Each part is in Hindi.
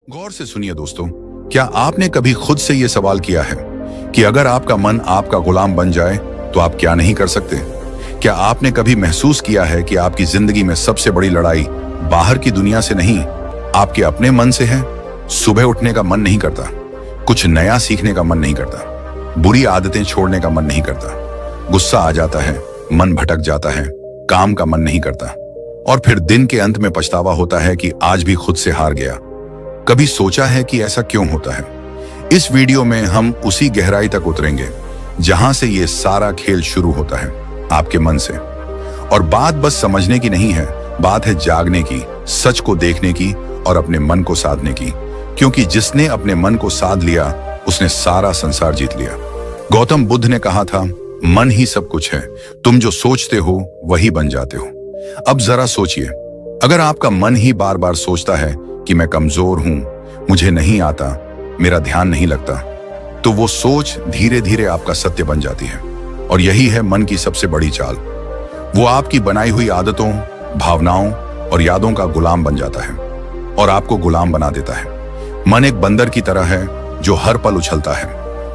गौर से सुनिए दोस्तों, क्या आपने कभी खुद से यह सवाल किया है कि अगर आपका मन आपका गुलाम बन जाए तो आप क्या नहीं कर सकते? क्या आपने कभी महसूस किया है कि आपकी जिंदगी में सबसे बड़ी लड़ाई बाहर की दुनिया से नहीं, आपके अपने मन से है? सुबह उठने का मन नहीं करता, कुछ नया सीखने का मन नहीं करता, बुरी आदतें छोड़ने का मन नहीं करता, गुस्सा आ जाता है, मन भटक जाता है, काम का मन नहीं करता, और फिर दिन के अंत में पछतावा होता है कि आज भी खुद से हार गया। कभी सोचा है कि ऐसा क्यों होता है? इस वीडियो में हम उसी गहराई तक उतरेंगे जहां से ये सारा खेल शुरू होता है, आपके मन से। और बात बस समझने की नहीं है, बात है जागने की, सच को देखने की और अपने मन को साधने की। क्योंकि जिसने अपने मन को साध लिया उसने सारा संसार जीत लिया। गौतम बुद्ध ने कहा था, मन ही सब कुछ है, तुम जो सोचते हो वही बन जाते हो। अब जरा सोचिए, अगर आपका मन ही बार बार सोचता है कि मैं कमजोर हूं, मुझे नहीं आता, मेरा ध्यान नहीं लगता, तो वो सोच धीरे धीरे आपका सत्य बन जाती है। और यही है मन की सबसे बड़ी चाल। वो आपकी बनाई हुई आदतों, भावनाओं और यादों का गुलाम बन जाता है और आपको गुलाम बना देता है। मन एक बंदर की तरह है जो हर पल उछलता है,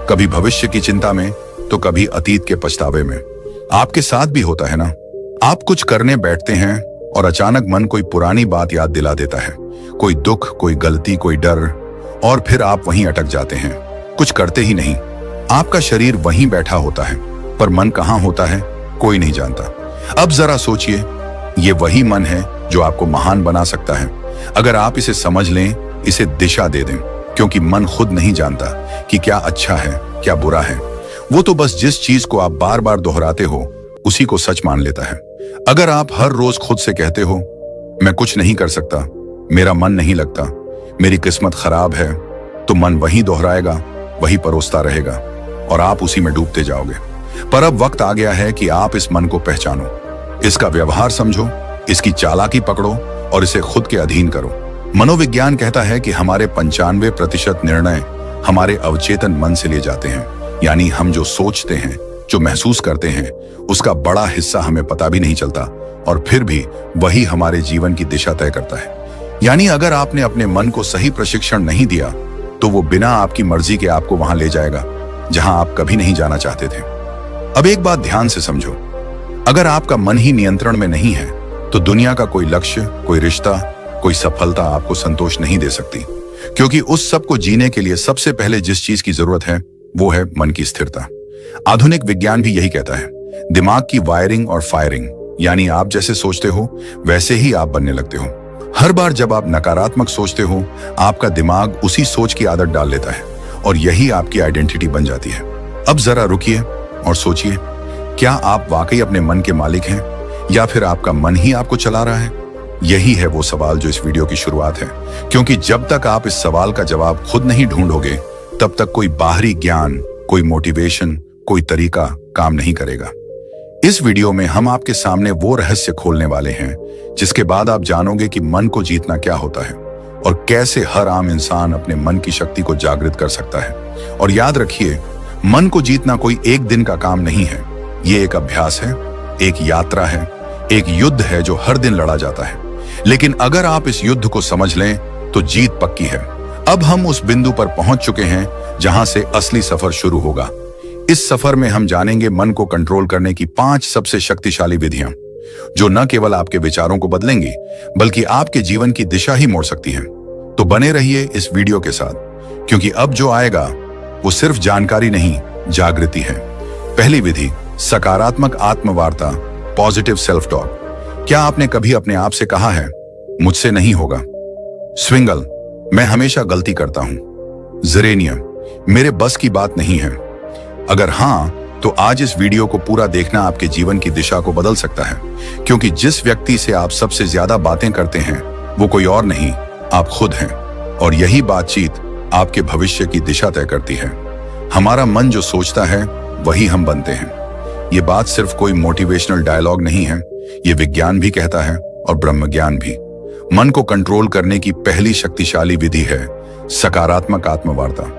कभी भविष्य की चिंता में तो कभी अतीत के पछतावे में। आपके साथ भी होता है ना? आप कुछ करने बैठते हैं और अचानक मन कोई पुरानी बात याद दिला देता है, कोई दुख, कोई गलती, कोई डर, और फिर आप वहीं अटक जाते हैं, कुछ करते ही नहीं। आपका शरीर वहीं बैठा होता है पर मन कहां होता है कोई नहीं जानता। अब जरा सोचिए, ये वही मन है जो आपको महान बना सकता है अगर आप इसे समझ लें, इसे दिशा दे दें। क्योंकि मन खुद नहीं जानता कि क्या अच्छा है, क्या बुरा है। वो तो बस जिस चीज को आप बार बार दोहराते हो उसी को सच मान लेता है। अगर आप हर रोज खुद से कहते हो, मैं कुछ नहीं कर सकता, मेरा मन नहीं लगता, मेरी किस्मत खराब है, तो मन वही दोहराएगा, वही परोसता रहेगा और आप उसी में डूबते जाओगे। पर अब वक्त आ गया है कि आप इस मन को पहचानो, इसका व्यवहार समझो, इसकी चालाकी पकड़ो और इसे खुद के अधीन करो। मनोविज्ञान कहता है कि हमारे 95% निर्णय हमारे अवचेतन मन से लिए जाते हैं। यानी हम जो सोचते हैं, जो महसूस करते हैं, उसका बड़ा हिस्सा हमें पता भी नहीं चलता और फिर भी वही हमारे जीवन की दिशा तय करता है। यानी अगर आपने अपने मन को सही प्रशिक्षण नहीं दिया तो वो बिना आपकी मर्जी के आपको वहां ले जाएगा जहां आप कभी नहीं जाना चाहते थे। अब एक बात ध्यान से समझो, अगर आपका मन ही नियंत्रण में नहीं है तो दुनिया का कोई लक्ष्य, कोई रिश्ता, कोई सफलता आपको संतोष नहीं दे सकती। क्योंकि उस सब को जीने के लिए सबसे पहले जिस चीज की जरूरत है वो है मन की स्थिरता। आधुनिक विज्ञान भी यही कहता है, दिमाग की वायरिंग और फायरिंग, यानी आप जैसे सोचते हो वैसे ही आप बनने लगते हो। हर बार जब आप नकारात्मक सोचते हो, आपका दिमाग उसी सोच की आदत डाल लेता है और यही आपकी आइडेंटिटी बन जाती है। अब जरा रुकिए और सोचिए, क्या आप वाकई अपने मन के मालिक हैं या फिर आपका मन ही आपको चला रहा है? यही है वो सवाल जो इस वीडियो की शुरुआत है। क्योंकि जब तक आप इस सवाल का जवाब खुद नहीं ढूंढोगे तब तक कोई बाहरी ज्ञान, कोई मोटिवेशन, कोई तरीका काम नहीं करेगा। इस वीडियो में हम आपके सामने वो रहस्य खोलने वाले हैं जिसके बाद आप जानोगे कि मन को जीतना क्या होता है और कैसे हर आम इंसान अपने मन की शक्ति को जागृत कर सकता है। और याद रखिए, मन को जीतना कोई एक दिन का काम नहीं है, ये एक अभ्यास है, एक यात्रा है, एक युद्ध है जो हर दिन लड़ा जाता है। लेकिन अगर आप इस युद्ध को समझ लें तो जीत पक्की है। अब हम उस बिंदु पर पहुंच चुके हैं जहां से असली सफर शुरू होगा। इस सफर में हम जानेंगे मन को कंट्रोल करने की 5 सबसे शक्तिशाली विधियां जो न केवल आपके विचारों को बदलेंगी बल्कि आपके जीवन की दिशा ही मोड़ सकती हैं। तो बने रहिए इस वीडियो के साथ, क्योंकि अब जो आएगा वो सिर्फ जानकारी नहीं, जागृति है। पहली विधि, सकारात्मक आत्मवार्ता, पॉजिटिव सेल्फ टॉक। क्या आपने कभी अपने आप से कहा है, मुझसे नहीं होगा? स्विंगल, मैं हमेशा गलती करता हूं। जेरेनियम, मेरे बस की बात नहीं है। अगर हां, तो आज इस वीडियो को पूरा देखना आपके जीवन की दिशा को बदल सकता है। क्योंकि जिस व्यक्ति से आप सबसे ज्यादा बातें करते हैं वो कोई और नहीं, आप खुद हैं। और यही बातचीत आपके भविष्य की दिशा तय करती है। हमारा मन जो सोचता है वही हम बनते हैं। ये बात सिर्फ कोई मोटिवेशनल डायलॉग नहीं है, ये विज्ञान भी कहता है और ब्रह्मज्ञान भी। मन को कंट्रोल करने की पहली शक्तिशाली विधि है सकारात्मक आत्मवार्ता,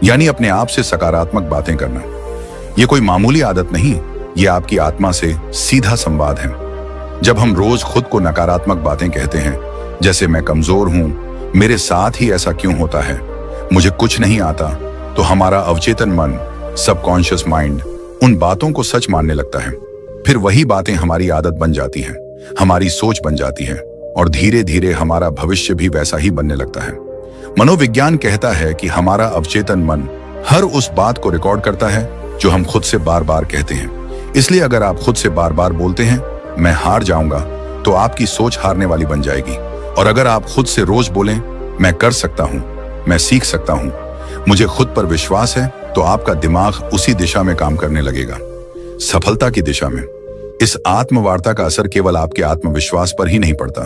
यानी अपने आप से सकारात्मक बातें करना। ये कोई मामूली आदत नहीं, ये आपकी आत्मा से सीधा संवाद है। जब हम रोज खुद को नकारात्मक बातें कहते हैं, जैसे मैं कमजोर हूं, मेरे साथ ही ऐसा क्यों होता है, मुझे कुछ नहीं आता, तो हमारा अवचेतन मन, सबकॉन्शियस माइंड उन बातों को सच मानने लगता है। फिर वही बातें हमारी आदत बन जाती हैं, हमारी सोच बन जाती है और धीरे धीरे हमारा भविष्य भी वैसा ही बनने लगता है। मनोविज्ञान कहता है कि हमारा अवचेतन मन हर उस बात को रिकॉर्ड करता है जो हम खुद से बार बार कहते हैं। इसलिए अगर आप खुद से बार बार बोलते हैं मैं हार जाऊंगा, तो आपकी सोच हारने वाली बन जाएगी। और अगर आप खुद से रोज बोलें मैं कर सकता हूं, मैं सीख सकता हूं, मुझे खुद पर विश्वास है, तो आपका दिमाग उसी दिशा में काम करने लगेगा, सफलता की दिशा में। इस आत्मवार्ता का असर केवल आपके आत्मविश्वास पर ही नहीं पड़ता,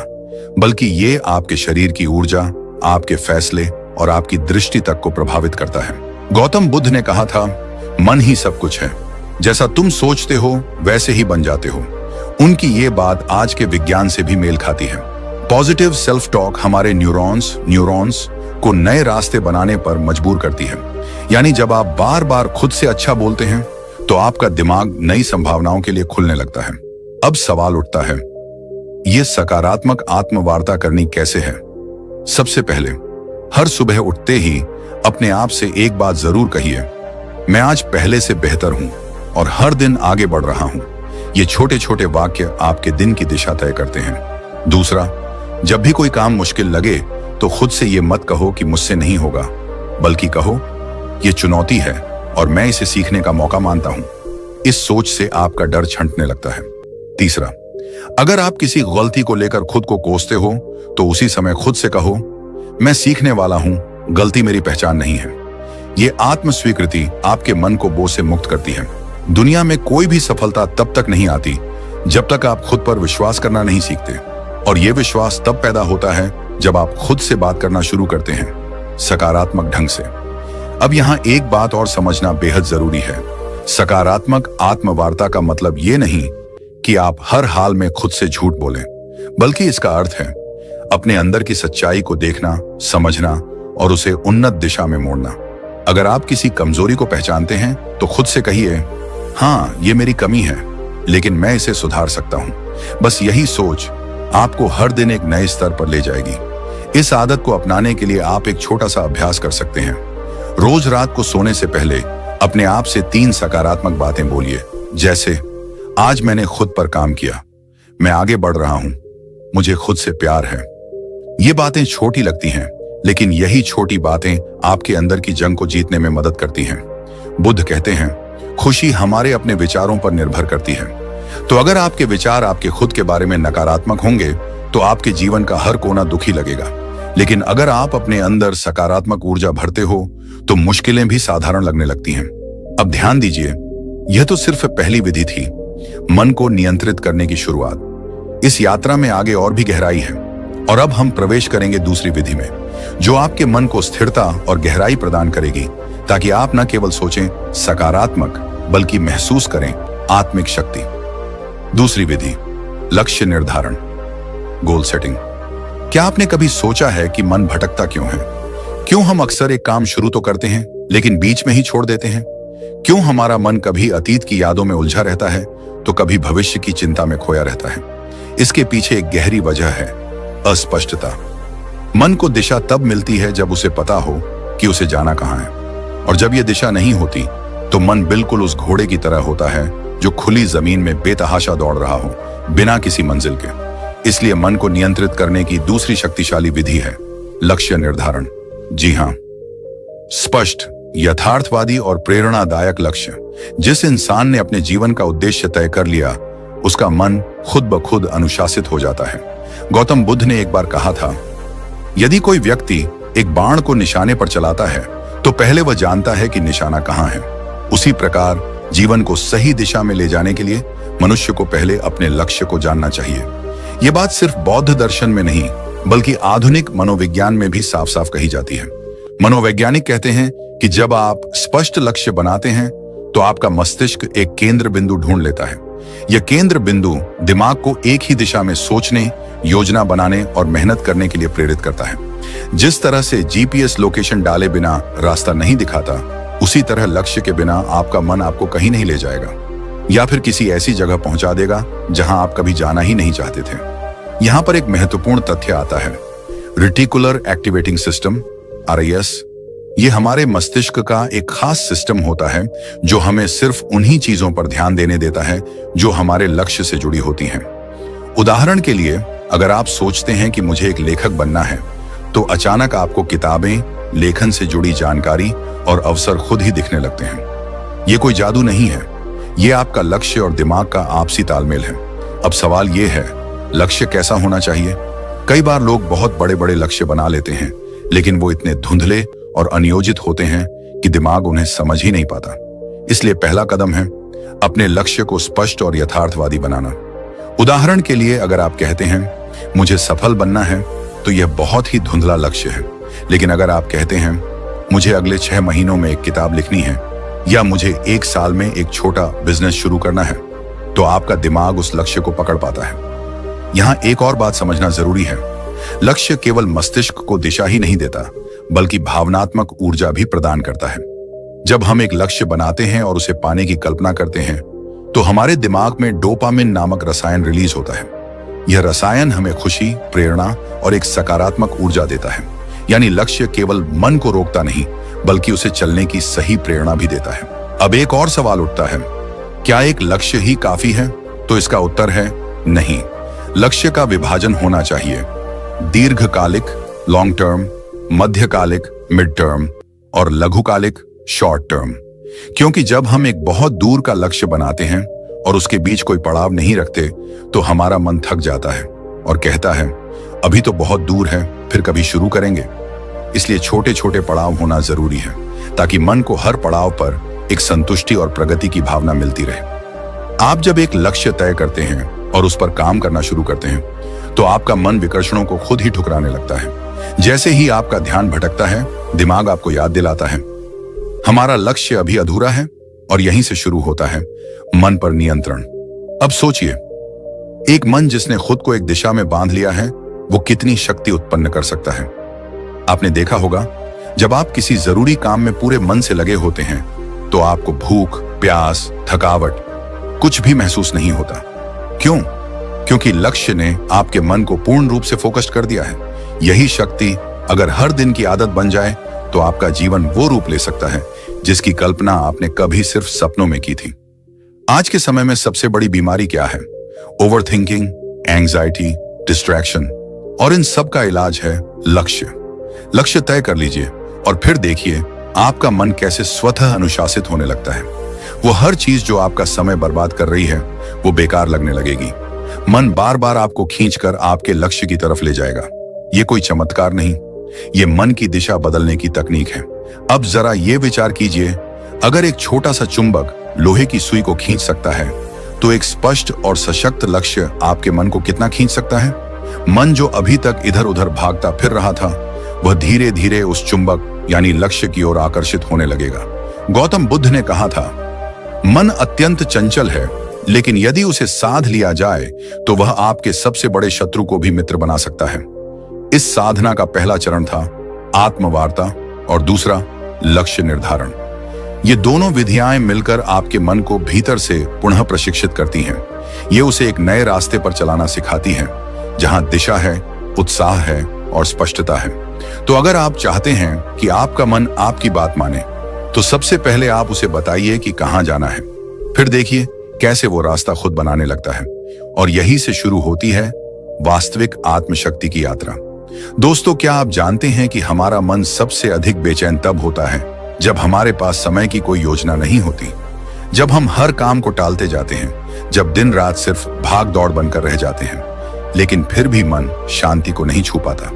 बल्कि ये आपके शरीर की ऊर्जा, आपके फैसले और आपकी दृष्टि तक को प्रभावित करता है। गौतम बुद्ध ने कहा था, मन ही सब कुछ है, जैसा तुम सोचते हो वैसे ही बन जाते हो। उनकी ये बात आज के विज्ञान से भी मेल खाती है। पॉजिटिव सेल्फ टॉक हमारे न्यूरॉन्स को नए रास्ते बनाने पर मजबूर करती है। यानी जब आप बार बार खुद से अच्छा बोलते हैं तो आपका दिमाग नई संभावनाओं के लिए खुलने लगता है। अब सवाल उठता है, यह सकारात्मक आत्मवार्ता करनी कैसे है? सबसे पहले, हर सुबह उठते ही अपने आप से एक बात जरूर कहिए, मैं आज पहले से बेहतर हूं और हर दिन आगे बढ़ रहा हूं। ये छोटे छोटे वाक्य आपके दिन की दिशा तय करते हैं। दूसरा, जब भी कोई काम मुश्किल लगे तो खुद से ये मत कहो कि मुझसे नहीं होगा, बल्कि कहो ये चुनौती है और मैं इसे सीखने का मौका मानता हूं। इस सोच से आपका डर छंटने लगता है। तीसरा, अगर आप किसी गलती को लेकर खुद को कोसते हो तो उसी समय खुद से कहो, मैं सीखने वाला हूं, गलती मेरी पहचान नहीं है। ये आत्म स्वीकृति आपके मन को बोझ से मुक्त करती है। दुनिया में कोई भी सफलता तब तक नहीं आती जब तक आप खुद पर विश्वास करना नहीं सीखते, और यह विश्वास तब पैदा होता है जब आप खुद से बात करना शुरू करते हैं, सकारात्मक ढंग से। अब यहां एक बात और समझना बेहद जरूरी है। सकारात्मक आत्मवार्ता का मतलब ये नहीं कि आप हर हाल में खुद से झूठ बोलें, बल्कि इसका अर्थ है अपने अंदर की सच्चाई को देखना, समझना और उसे उन्नत दिशा में मोड़ना। अगर आप किसी कमजोरी को पहचानते हैं तो खुद से कहिए, हाँ ये मेरी कमी है, लेकिन मैं इसे सुधार सकता हूं। बस यही सोच आपको हर दिन एक नए स्तर पर ले जाएगी। इस आदत को अपनाने के लिए आप एक छोटा सा अभ्यास कर सकते हैं। रोज रात को सोने से पहले अपने आप से 3 सकारात्मक बातें बोलिए, जैसे आज मैंने खुद पर काम किया, मैं आगे बढ़ रहा हूं, मुझे खुद से प्यार है। ये बातें छोटी लगती हैं, लेकिन यही छोटी बातें आपके अंदर की जंग को जीतने में मदद करती हैं। बुद्ध कहते हैं, खुशी हमारे अपने विचारों पर निर्भर करती है। तो अगर आपके विचार आपके खुद के बारे में नकारात्मक होंगे तो आपके जीवन का हर कोना दुखी लगेगा। लेकिन अगर आप अपने अंदर सकारात्मक ऊर्जा भरते हो तो मुश्किलें भी साधारण लगने लगती हैं। अब ध्यान दीजिए, यह तो सिर्फ पहली विधि थी, मन को नियंत्रित करने की शुरुआत। इस यात्रा में आगे और भी गहराई है, और अब हम प्रवेश करेंगे दूसरी विधि में, जो आपके मन को स्थिरता और गहराई प्रदान करेगी, ताकि आप न केवल सोचें सकारात्मक, बल्कि महसूस करें आत्मिक शक्ति। दूसरी विधि, लक्ष्य निर्धारण, गोल सेटिंग। क्या आपने कभी सोचा है कि मन भटकता क्यों है? क्यों हम अक्सर एक काम शुरू तो करते हैं लेकिन बीच में ही छोड़ देते हैं? क्यों हमारा मन कभी अतीत की यादों में उलझा रहता है तो कभी भविष्य की चिंता में खोया रहता है? इसके पीछे एक गहरी वजह है, अस्पष्टता। मन को दिशा तब मिलती है जब उसे पता हो कि उसे जाना कहां है, और जब यह दिशा नहीं होती तो मन बिल्कुल उस घोड़े की तरह होता है जो खुली जमीन में बेतहाशा दौड़ रहा हो, बिना किसी मंजिल के। इसलिए मन को नियंत्रित करने की दूसरी शक्तिशाली विधि है लक्ष्य निर्धारण। जी हां, स्पष्ट, यथार्थवादी और प्रेरणादायक लक्ष्य। जिस इंसान ने अपने जीवन का उद्देश्य तय कर लिया, उसका मन खुद ब खुद अनुशासित हो जाता है। गौतम बुद्ध ने एक बार कहा था, यदि कोई व्यक्ति एक बाण को निशाने पर चलाता है तो पहले वह जानता है कि निशाना कहां है। उसी प्रकार जीवन को सही दिशा में ले जाने के लिए मनुष्य को पहले अपने लक्ष्य को जानना चाहिए। यह बात सिर्फ बौद्ध दर्शन में नहीं, बल्कि आधुनिक मनोविज्ञान में भी साफ साफ कही जाती है। मनोवैज्ञानिक कहते हैं कि जब आप स्पष्ट लक्ष्य बनाते हैं तो आपका मस्तिष्क एक केंद्र बिंदु ढूंढ लेता है। यह केंद्र बिंदु दिमाग को एक ही दिशा में सोचने, योजना बनाने और मेहनत करने के लिए प्रेरित करता है। जिस तरह से जीपीएस लोकेशन डाले बिना रास्ता नहीं दिखाता, उसी तरह लक्ष्य के बिना आपका मन आपको कहीं नहीं ले जाएगा, या फिर किसी ऐसी जगह पहुंचा देगा जहां आप कभी जाना ही नहीं चाहते थे। यहां पर एक महत्वपूर्ण तथ्य आता है, रेटिकुलर एक्टिवेटिंग सिस्टम RAS, ये हमारे मस्तिष्क का एक खास सिस्टम होता है जो हमें सिर्फ उन्हीं चीजों पर ध्यान देने देता है जो हमारे लक्ष्य से जुड़ी होती हैं। उदाहरण के लिए, अगर आप सोचते हैं कि मुझे एक लेखक बनना है, तो अचानक आपको किताबें, लेखन से जुड़ी जानकारी और अवसर खुद ही दिखने लगते हैं। ये कोई जादू नहीं है, ये आपका लक्ष्य और दिमाग का आपसी तालमेल है। अब सवाल ये है, लक्ष्य कैसा होना चाहिए? कई बार लोग बहुत बड़े बड़े लक्ष्य बना लेते हैं, लेकिन वो इतने धुंधले और अनियोजित होते हैं कि दिमाग उन्हें समझ ही नहीं पाता। इसलिए पहला कदम है अपने लक्ष्य को स्पष्ट और यथार्थवादी बनाना। उदाहरण के लिए, अगर आप कहते हैं मुझे सफल बनना है, तो यह बहुत ही धुंधला लक्ष्य है। लेकिन अगर आप कहते हैं मुझे अगले 6 महीनों में एक किताब लिखनी है, या मुझे 1 साल में एक छोटा बिजनेस शुरू करना है, तो आपका दिमाग उस लक्ष्य को पकड़ पाता है। यहाँ एक और बात समझना जरूरी है, लक्ष्य केवल मस्तिष्क को दिशा ही नहीं देता, बल्कि भावनात्मक ऊर्जा भी प्रदान करता है। जब हम एक लक्ष्य बनाते हैं और उसे पाने की कल्पना करते हैं, तो हमारे दिमाग में डोपामिन नामक रसायन रिलीज होता है। यह रसायन हमें खुशी, प्रेरणा और एक सकारात्मक ऊर्जा देता है। यानी लक्ष्य केवल मन को रोकता नहीं, बल्कि उसे चलने की सही प्रेरणा भी देता है। अब एक और सवाल उठता है, क्या एक लक्ष्य ही काफी है? तो इसका उत्तर है नहीं। लक्ष्य का विभाजन होना चाहिए, दीर्घकालिक लॉन्ग टर्म, मध्यकालिक मिड टर्म और लघुकालिक शॉर्ट टर्म। क्योंकि जब हम एक बहुत दूर का लक्ष्य बनाते हैं और उसके बीच कोई पड़ाव नहीं रखते, तो हमारा मन थक जाता है और कहता है अभी तो बहुत दूर है, फिर कभी शुरू करेंगे। इसलिए छोटे छोटे पड़ाव होना जरूरी है, ताकि मन को हर पड़ाव पर एक संतुष्टि और प्रगति की भावना मिलती रहे। आप जब एक लक्ष्य तय करते हैं और उस पर काम करना शुरू करते हैं, तो आपका मन विकर्षणों को खुद ही ठुकराने लगता है। जैसे ही आपका ध्यान भटकता है, दिमाग आपको याद दिलाता है हमारा लक्ष्य अभी अधूरा है, और यहीं से शुरू होता है मन पर नियंत्रण। अब सोचिए, एक मन जिसने खुद को एक दिशा में बांध लिया है, वो कितनी शक्ति उत्पन्न कर सकता है। आपने देखा होगा, जब आप किसी जरूरी काम में पूरे मन से लगे होते हैं, तो आपको भूख, प्यास, थकावट कुछ भी महसूस नहीं होता। क्यों? क्योंकि लक्ष्य ने आपके मन को पूर्ण रूप से फोकस्ड कर दिया है। यही शक्ति अगर हर दिन की आदत बन जाए, तो आपका जीवन वो रूप ले सकता है जिसकी कल्पना आपने कभी सिर्फ सपनों में की थी। आज के समय में सबसे बड़ी बीमारी क्या है? ओवर थिंकिंग, एंजाइटी, डिस्ट्रैक्शन, और इन सब का इलाज है लक्ष्य। लक्ष्य तय कर लीजिए और फिर देखिए आपका मन कैसे स्वतः अनुशासित होने लगता है। वो हर चीज जो आपका समय बर्बाद कर रही है, वो बेकार लगने लगेगी। मन बार बार आपको खींचकर आपके लक्ष्य की तरफ ले जाएगा। ये कोई चमत्कार नहीं, ये मन की दिशा बदलने की तकनीक है। अब जरा ये विचार कीजिए, अगर एक छोटा सा चुंबक लोहे की सुई को खींच सकता है, तो एक स्पष्ट और सशक्त लक्ष्य आपके मन को कितना खींच सकता है? मन जो अभी तक इधर उधर भागता फिर रहा था, वह धीरे धीरे उस चुंबक यानी लक्ष्य की ओर आकर्षित होने लगेगा। गौतम बुद्ध ने कहा था, मन अत्यंत चंचल है, लेकिन यदि उसे साध लिया जाए, तो वह आपके सबसे बड़े शत्रु को भी मित्र बना सकता है। इस साधना का पहला चरण था आत्मवार्ता और दूसरा लक्ष्य निर्धारण। ये दोनों विधियां मिलकर आपके मन को भीतर से पुनः प्रशिक्षित करती हैं। ये उसे एक नए रास्ते पर चलाना सिखाती हैं, जहां दिशा है, उत्साह है और स्पष्टता है। तो अगर आप चाहते हैं कि आपका मन आपकी बात माने, तो सबसे पहले आप उसे बताइए कि कहां जाना है। फिर देखिए कैसे वो रास्ता खुद बनाने लगता है। और यही से शुरू होती है वास्तविक आत्मशक्ति की यात्रा। दोस्तों, क्या आप जानते हैं कि हमारा मन सबसे अधिक बेचैन तब होता है जब हमारे पास समय की कोई योजना नहीं होती, जब हम हर काम को टालते जाते हैं, जब दिन रात सिर्फ भाग दौड़ बनकर रह जाते हैं, लेकिन फिर भी मन शांति को नहीं छू पाता।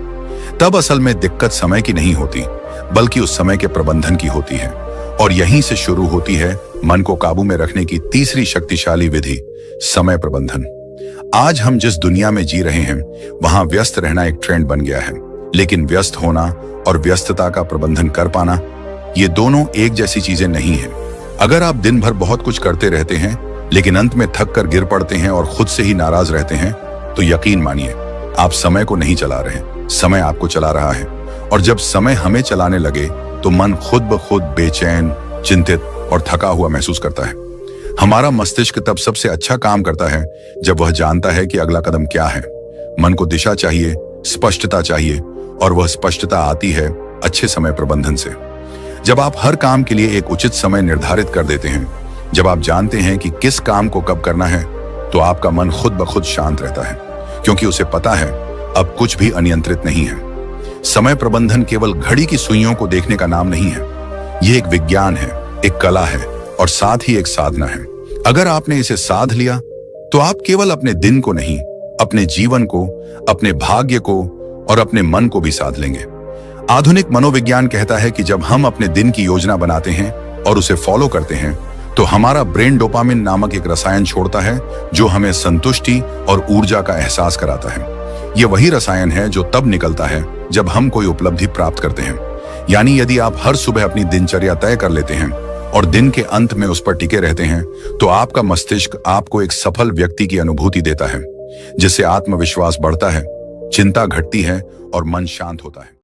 तब असल में दिक्कत समय की नहीं होती, बल्कि उस समय के प्रबंधन की होती है। और यहीं से शुरू होती है मन को काबू में रखने की तीसरी शक्तिशाली विधि, समय प्रबंधन। आज हम जिस दुनिया में जी रहे हैं, वहां व्यस्त रहना एक ट्रेंड बन गया है, लेकिन व्यस्त होना और व्यस्तता का प्रबंधन कर पाना, ये दोनों एक जैसी चीजें नहीं है। अगर आप दिन भर बहुत कुछ करते रहते हैं, लेकिन अंत में थक कर गिर पड़ते हैं और खुद से ही नाराज रहते हैं, तो यकीन मानिए आप समय को नहीं चला रहे, समय आपको चला रहा है। और जब समय हमें चलाने लगे, तो मन खुद ब खुद बेचैन, चिंतित और थका हुआ महसूस करता है। हमारा मस्तिष्क तब सबसे अच्छा काम करता है जब वह जानता है कि अगला कदम क्या है। मन को दिशा चाहिए, स्पष्टता चाहिए और वह स्पष्टता आती है अच्छे समय प्रबंधन से। जब आप हर काम के लिए एक उचित समय निर्धारित कर देते हैं, जब आप जानते हैं कि किस काम को कब करना है, तो आपका मन खुद ब खुद शांत रहता है, क्योंकि उसे पता है अब कुछ भी अनियंत्रित नहीं है। समय प्रबंधन केवल घड़ी की सुइयों को देखने का नाम नहीं है। यह एक विज्ञान है, एक कला है और साथ ही एक साधना है। अगर आपने इसे साध लिया तो आप केवल अपने दिन को नहीं, अपने जीवन को, अपने भाग्य को और अपने मन को भी साध लेंगे। आधुनिक मनोविज्ञान कहता है कि जब हम अपने दिन की योजना बनाते हैं और उसे फॉलो करते हैं, तो हमारा ब्रेन डोपामिन नामक एक रसायन छोड़ता है जो हमें संतुष्टि और ऊर्जा का एहसास कराता है। यह वही रसायन है जो तब निकलता है जब हम कोई उपलब्धि प्राप्त करते हैं। यानी यदि आप हर सुबह अपनी दिनचर्या तय कर लेते हैं और दिन के अंत में उस पर टिके रहते हैं, तो आपका मस्तिष्क आपको एक सफल व्यक्ति की अनुभूति देता है, जिससे आत्मविश्वास बढ़ता है, चिंता घटती है और मन शांत होता है।